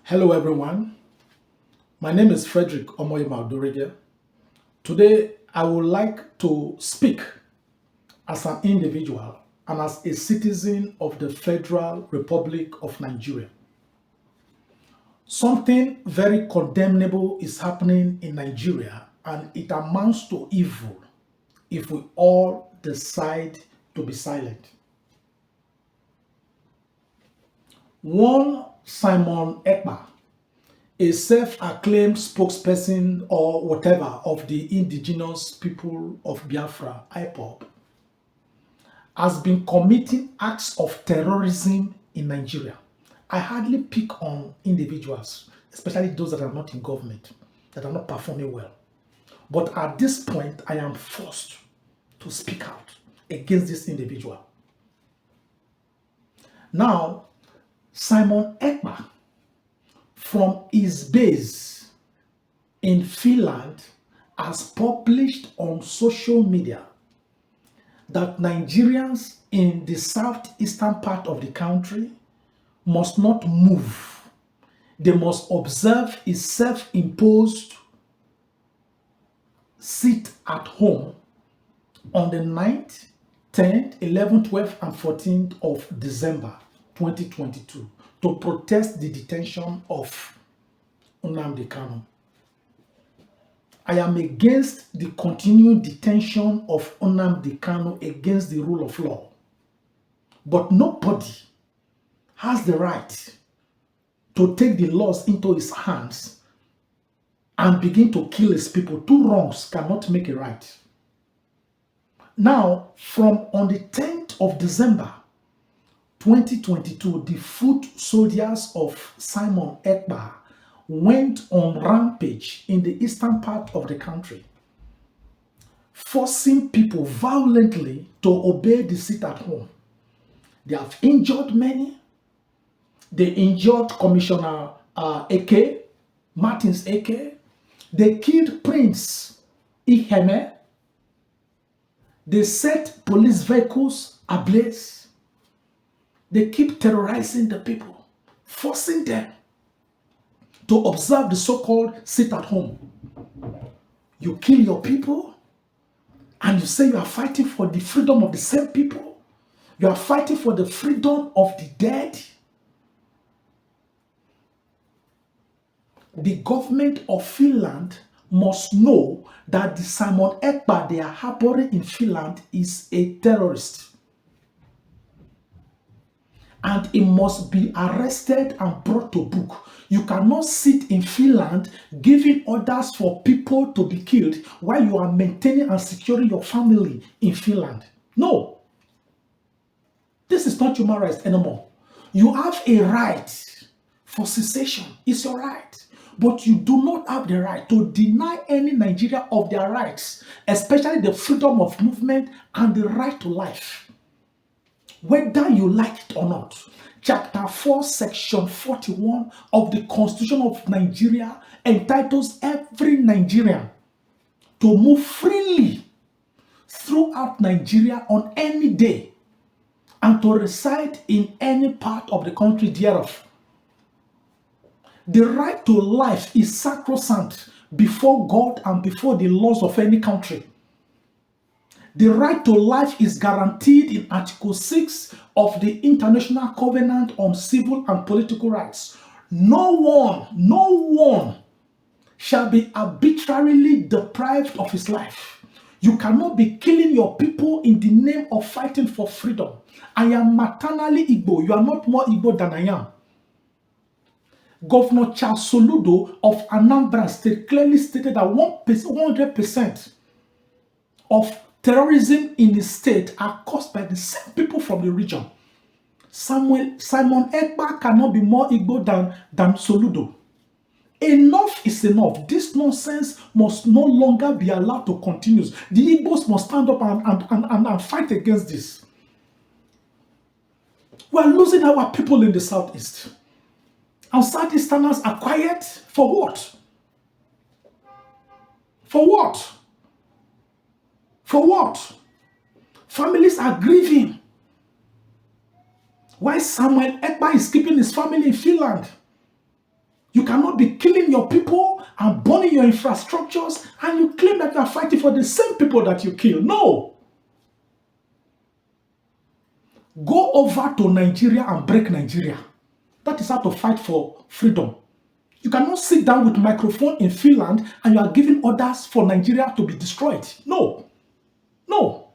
Hello everyone, my name is Frederick Odorige. Today I would like to speak as an individual and as a citizen of the Federal Republic of Nigeria. Something very condemnable is happening in Nigeria and it amounts to evil if we all decide to be silent. One Simon Ekpa, a self-acclaimed spokesperson or whatever of the indigenous people of Biafra, IPOB, has been committing acts of terrorism in Nigeria. I hardly pick on individuals, especially those that are not in government, that are not performing well. But at this point, I am forced to speak out against this individual. Now, Simon Ekpa, from his base in Finland, has published on social media that Nigerians in the southeastern part of the country must not move. They must observe his self-imposed sit at home on the 9th, 10th, 11th, 12th, and 14th of December 2022 to protest the detention of Nnamdi Kanu. I am against the continued detention of Nnamdi Kanu against the rule of law. But nobody has the right to take the laws into his hands and begin to kill his people. Two wrongs cannot make a right. Now, from on the 10th of December 2022, the foot soldiers of Simon Ekpa went on rampage in the eastern part of the country, forcing people violently to obey the sit at home. They have injured many. They injured Commissioner Martins Eke. They killed Prince Iheme. They set police vehicles ablaze. They keep terrorizing the people, forcing them to observe the so-called sit at home. You kill your people and you say you are fighting for the freedom of the same people. You are fighting for the freedom of the dead. The government of Finland must know that the Simon Ekpa they are harboring in Finland is a terrorist. And he must be arrested and brought to book. You cannot sit in Finland giving orders for people to be killed while you are maintaining and securing your family in Finland. No. This is not human rights anymore. You have a right for secession. It's your right. But you do not have the right to deny any Nigerian of their rights, especially the freedom of movement and the right to life. Whether you like it or not. Chapter 4, Section 41 of the Constitution of Nigeria entitles every Nigerian to move freely throughout Nigeria on any day and to reside in any part of the country thereof. The right to life is sacrosanct before God and before the laws of any country. The right to life is guaranteed in Article 6 of the International Covenant on Civil and Political Rights. No one shall be arbitrarily deprived of his life. You cannot be killing your people in the name of fighting for freedom. I am maternally Igbo. You are not more Igbo than I am. Governor Charles Soludo of Anambra State clearly stated that 100% of terrorism in the state are caused by the same people from the region. Simon Ekpa cannot be more Igbo than Soludo. Enough is enough. This nonsense must no longer be allowed to continue. The Igbos must stand up and fight against this. We are losing our people in the southeast. And Southeasterners are quiet for what? For what? For what? Families are grieving. Why Samuel Ekpa is keeping his family in Finland? You cannot be killing your people and burning your infrastructures and you claim that you are fighting for the same people that you kill. No. Go over to Nigeria and break Nigeria. That is how to fight for freedom. You cannot sit down with microphone in Finland and you are giving orders for Nigeria to be destroyed. No. No.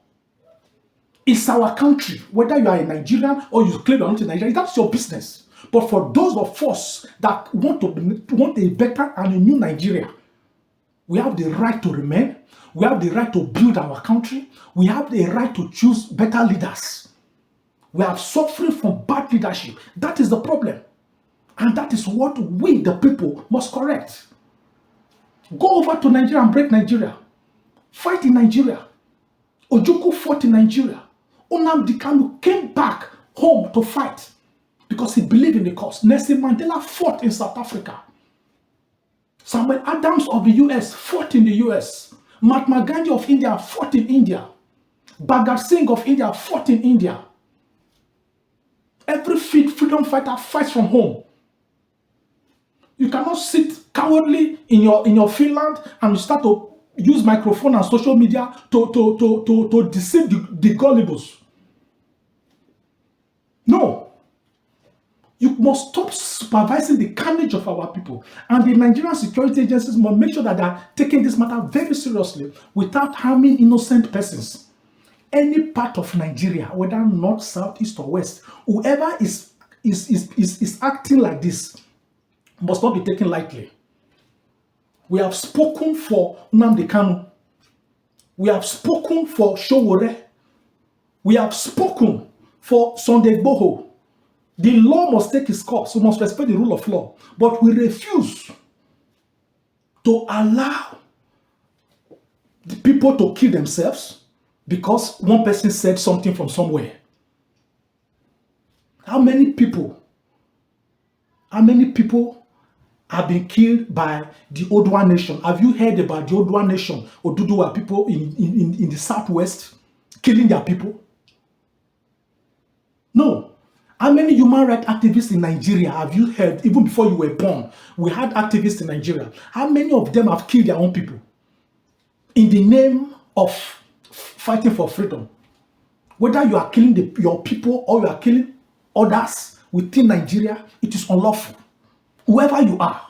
It's our country. Whether you are a Nigerian or you claim you are not a Nigerian, that's your business. But for those of us that want a better and a new Nigeria, we have the right to remain. We have the right to build our country. We have the right to choose better leaders. We are suffering from bad leadership. That is the problem. And that is what we, the people, must correct. Go over to Nigeria and break Nigeria. Fight in Nigeria. Ojukwu fought in Nigeria. Nnamdi Kanu came back home to fight because he believed in the cause. Nelson Mandela fought in South Africa. Samuel Adams of the US fought in the US. Mahatma Gandhi of India fought in India. Bhagat Singh of India fought in India. Every freedom fighter fights from home. You cannot sit cowardly in your Finland and you start to use microphone and social media to deceive the gullibles. No. You must stop supervising the carnage of our people. And the Nigerian security agencies must make sure that they are taking this matter very seriously without harming innocent persons. Any part of Nigeria, whether north, south, east, or west, whoever is acting like this must not be taken lightly. We have spoken for Nnamdi Kanu. We have spoken for Sowore. We have spoken for Sunday Igboho. The law must take its course. We must respect the rule of law. But we refuse to allow the people to kill themselves because one person said something from somewhere. How many people have been killed by the Odua nation? Have you heard about the Odua nation, Odua people in the southwest killing their people? No. How many human rights activists in Nigeria have you heard, even before you were born? We had activists in Nigeria. How many of them have killed their own people in the name of fighting for freedom? Whether you are killing your people or you are killing others within Nigeria, it is unlawful. Whoever you are.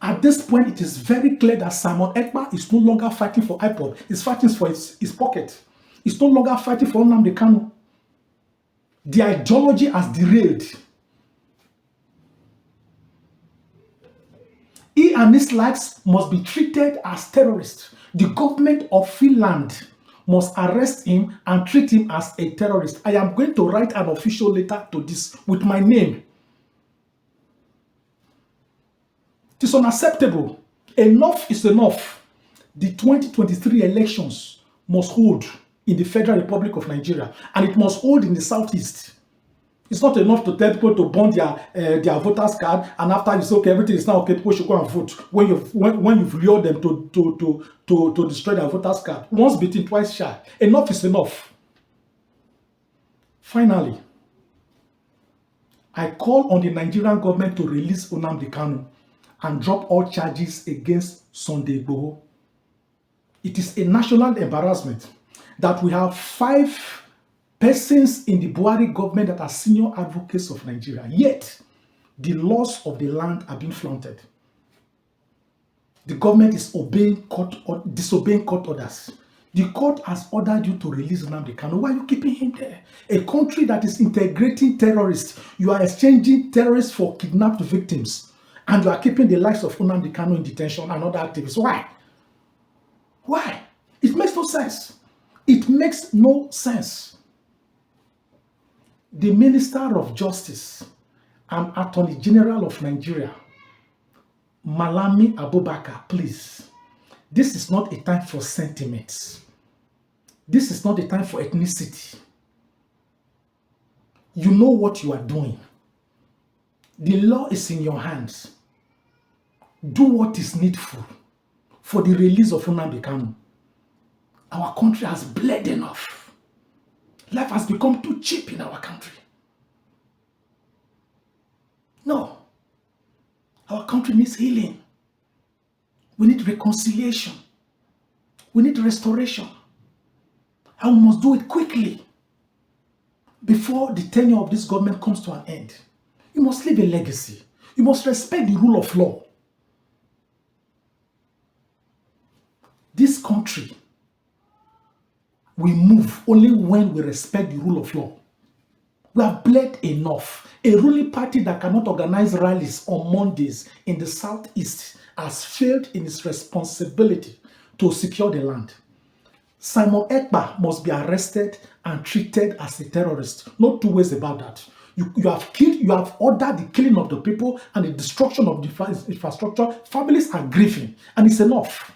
At this point, it is very clear that Simon Ekpa is no longer fighting for IPOB. He's fighting for his pocket. He's no longer fighting for Nnamdi Kanu. The ideology has derailed. He and his likes must be treated as terrorists. The government of Finland must arrest him and treat him as a terrorist. I am going to write an official letter to this with my name. It is unacceptable. Enough is enough. The 2023 elections must hold in the Federal Republic of Nigeria, and it must hold in the southeast. It's not enough to tell people to burn their voters card, and after you say, okay, everything is now okay, people should go and vote. When you've lured them to destroy their voters card. Once beaten, twice shy. Enough is enough. Finally, I call on the Nigerian government to release Nnamdi Kanu and drop all charges against Sunday Igboho. It is a national embarrassment that we have 5 persons in the Buhari government that are senior advocates of Nigeria, yet the laws of the land are being flaunted. The government is disobeying court orders. The court has ordered you to release Nnamdi Kanu. Why are you keeping him there? A country that is integrating terrorists, you are exchanging terrorists for kidnapped victims, and you are keeping the lives of Nnamdi Kanu in detention and other activists. Why? Why? It makes no sense. It makes no sense. The Minister of Justice and Attorney General of Nigeria, Malami Abubakar, please. This is not a time for sentiments. This is not a time for ethnicity. You know what you are doing. The law is in your hands. Do what is needful for the release of Nnamdi Kanu. Our country has bled enough. Life has become too cheap in our country. Our country needs healing. We need reconciliation. We need restoration. And we must do it quickly before the tenure of this government comes to an end. You must leave a legacy. You must respect the rule of law. This country will move only when we respect the rule of law. We have bled enough. A ruling party that cannot organize rallies on Mondays in the southeast has failed in its responsibility to secure the land. Simon Ekpa must be arrested and treated as a terrorist. No two ways about that. You have ordered the killing of the people and the destruction of the infrastructure. Families are grieving, and it's enough.